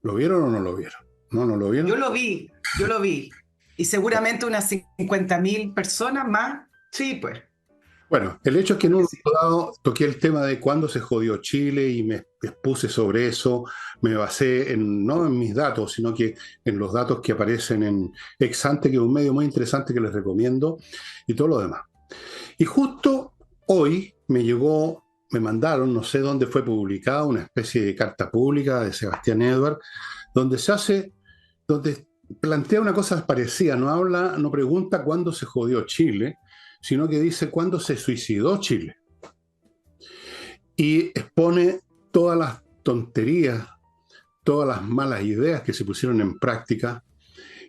¿Lo vieron o no lo vieron? ¿No, no lo Yo vieron? lo vi, yo lo vi. Y seguramente unas 50.000 personas más. Sí, pues. Bueno, el hecho es que en un Sí. momento dado toqué el tema de cuándo se jodió Chile y me expuse sobre eso, me basé no en mis datos, sino que en los datos que aparecen en Exante, que es un medio muy interesante que les recomiendo, y todo lo demás. Y justo hoy me mandaron, no sé dónde fue publicada, una especie de carta pública de Sebastián Edward, donde donde plantea una cosa parecida, no pregunta cuándo se jodió Chile, sino que dice cuándo se suicidó Chile. Y expone todas las tonterías, todas las malas ideas que se pusieron en práctica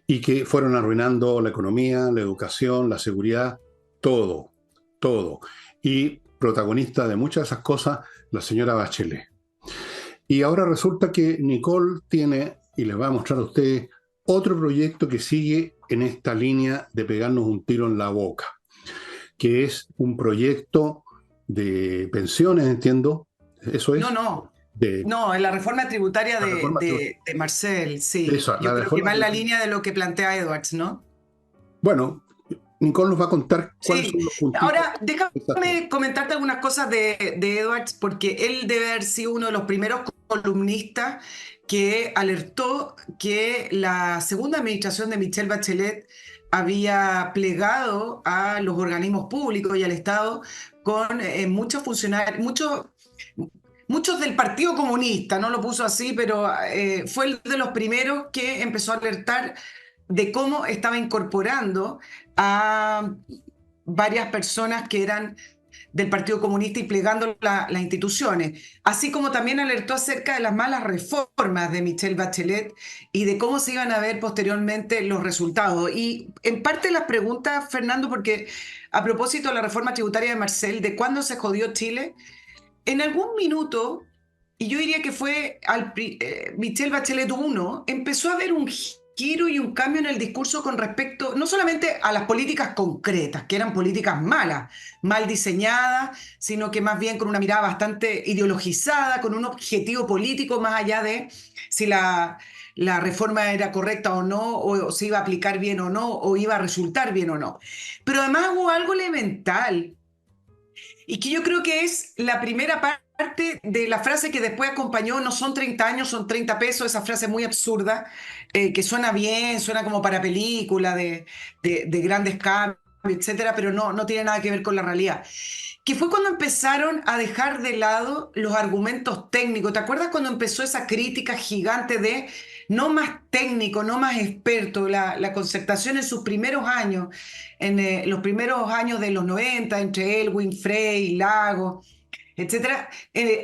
y que fueron arruinando la economía, la educación, la seguridad, todo, todo. Y protagonista de muchas de esas cosas, la señora Bachelet. Y ahora resulta que Nicole tiene, y les va a mostrar a ustedes, otro proyecto que sigue en esta línea de pegarnos un tiro en la boca, que es un proyecto de pensiones, entiendo, eso No, es, no. de No, en la reforma tributaria la reforma tributaria. de Marcel, sí. Eso, Yo la creo que reforma va en la tributaria. línea de lo que plantea Edwards, ¿no? Bueno, Nicole nos va a contar cuáles Sí. son los puntitos. Ahora, déjame comentarte algunas cosas de Edwards, porque él debe haber sido uno de los primeros columnistas que alertó que la segunda administración de Michelle Bachelet había plegado a los organismos públicos y al Estado con muchos funcionarios, muchos del Partido Comunista, no lo puso así, pero fue el de los primeros que empezó a alertar de cómo estaba incorporando a varias personas que eran del Partido Comunista y plegando las instituciones, así como también alertó acerca de las malas reformas de Michelle Bachelet y de cómo se iban a ver posteriormente los resultados. Y en parte las preguntas, Fernando, porque a propósito de la reforma tributaria de Marcel, de cuándo se jodió Chile, en algún minuto, y yo diría que fue Michelle Bachelet uno, empezó a haber un giro y un cambio en el discurso con respecto no solamente a las políticas concretas, que eran políticas malas, mal diseñadas, sino que más bien con una mirada bastante ideologizada, con un objetivo político más allá de si la reforma era correcta o no, o se iba a aplicar bien o no, o iba a resultar bien o no. Pero además hubo algo elemental y que yo creo que es la primera parte de la frase que después acompañó, no son 30 años, son 30 pesos, esa frase muy absurda, que suena bien, suena como para película de grandes cambios, etcétera, pero no tiene nada que ver con la realidad. Que fue cuando empezaron a dejar de lado los argumentos técnicos. ¿Te acuerdas cuando empezó esa crítica gigante de no más técnico, no más experto? La concertación en sus primeros años, en los primeros años de los 90 entre Elwin, Frey, Lago, etcétera,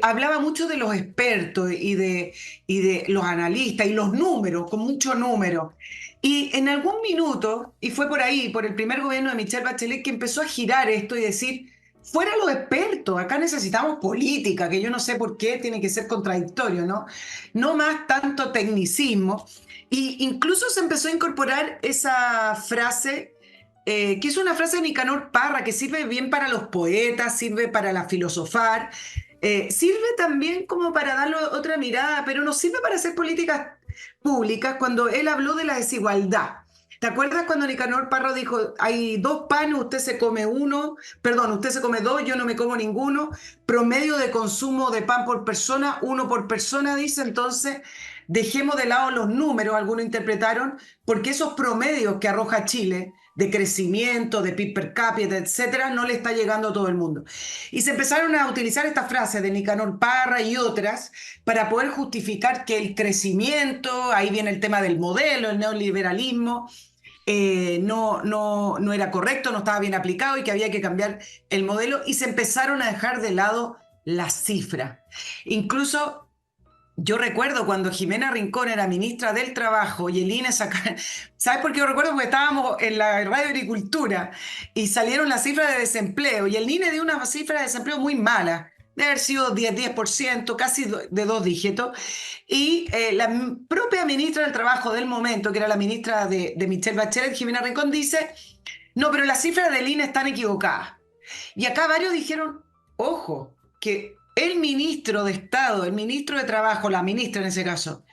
hablaba mucho de los expertos y de los analistas y los números, con mucho número. Y en algún minuto, y fue por ahí, por el primer gobierno de Michelle Bachelet, que empezó a girar esto y decir, fuera los expertos, acá necesitamos política, que yo no sé por qué tiene que ser contradictorio, ¿no? No más tanto tecnicismo. Y incluso se empezó a incorporar esa frase que es una frase de Nicanor Parra que sirve bien para los poetas, sirve para la filosofar, sirve también como para darle otra mirada, pero no sirve para hacer políticas públicas cuando él habló de la desigualdad. ¿Te acuerdas cuando Nicanor Parra dijo, hay dos panes, usted se come uno, perdón, usted se come dos, yo no me como ninguno, promedio de consumo de pan por persona, uno por persona, dice, entonces dejemos de lado los números, algunos interpretaron, porque esos promedios que arroja Chile de crecimiento, de PIB per cápita, etcétera, no le está llegando a todo el mundo. Y se empezaron a utilizar estas frases de Nicanor Parra y otras para poder justificar que el crecimiento, ahí viene el tema del modelo, el neoliberalismo, no era correcto, no estaba bien aplicado y que había que cambiar el modelo y se empezaron a dejar de lado las cifras. Incluso yo recuerdo cuando Jimena Rincón era ministra del Trabajo y el INE saca... ¿Sabes por qué yo recuerdo? Porque estábamos en la radio Agricultura y salieron las cifras de desempleo y el INE dio una cifra de desempleo muy mala, de haber sido 10%, casi de dos dígitos. Y la propia ministra del Trabajo del momento, que era la ministra de Michelle Bachelet, Jimena Rincón, dice, no, pero las cifras del INE están equivocadas. Y acá varios dijeron, ojo, que el ministro de Estado, el ministro de Trabajo, la ministra en ese caso,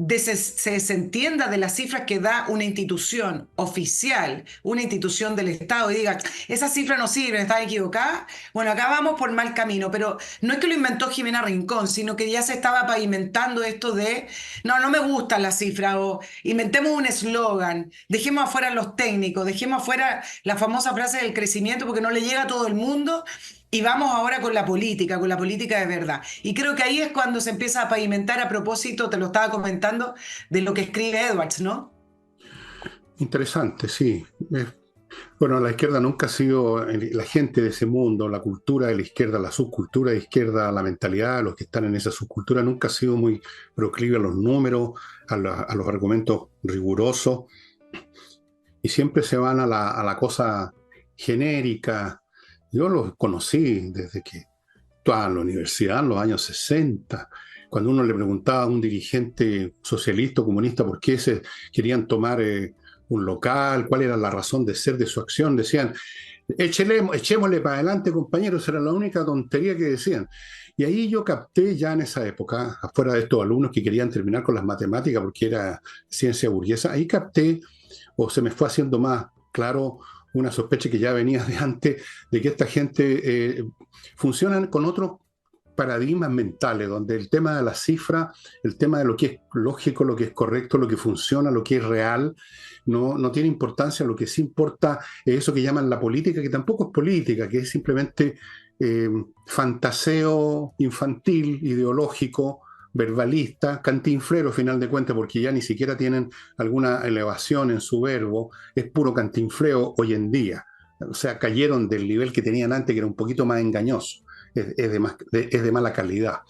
se desentienda de las cifras que da una institución oficial, una institución del Estado, y diga, esas cifras no sirven, están equivocadas, bueno, acá vamos por mal camino, pero no es que lo inventó Jimena Rincón, sino que ya se estaba pavimentando esto de, no, no me gustan las cifras, o inventemos un eslogan, dejemos afuera a los técnicos, dejemos afuera la famosa frase del crecimiento porque no le llega a todo el mundo. Y vamos ahora con la política de verdad. Y creo que ahí es cuando se empieza a pavimentar a propósito, te lo estaba comentando, de lo que escribe Edwards, ¿no? Interesante, sí. Bueno, la izquierda nunca ha sido la gente de ese mundo, la cultura de la izquierda, la subcultura de izquierda, la mentalidad de los que están en esa subcultura nunca ha sido muy proclive a los números, a los argumentos rigurosos, y siempre se van a la cosa genérica. Yo los conocí desde que estaba en la universidad en los años 60, cuando uno le preguntaba a un dirigente socialista o comunista por qué se querían tomar un local, cuál era la razón de ser de su acción, decían, echémosle para adelante, compañeros, era la única tontería que decían. Y ahí yo capté ya en esa época, afuera de estos alumnos que querían terminar con las matemáticas porque era ciencia burguesa, ahí capté, o se me fue haciendo más claro, una sospecha que ya venía de antes, de que esta gente funcionan con otros paradigmas mentales, donde el tema de la cifra, el tema de lo que es lógico, lo que es correcto, lo que funciona, lo que es real, no tiene importancia. Lo que sí importa es eso que llaman la política, que tampoco es política, que es simplemente eh, fantaseo infantil, ideológico, verbalista, cantinflero, final de cuentas, porque ya ni siquiera tienen alguna elevación en su verbo, es puro cantinfleo hoy en día. O sea, cayeron del nivel que tenían antes, que era un poquito más engañoso, es de mala calidad.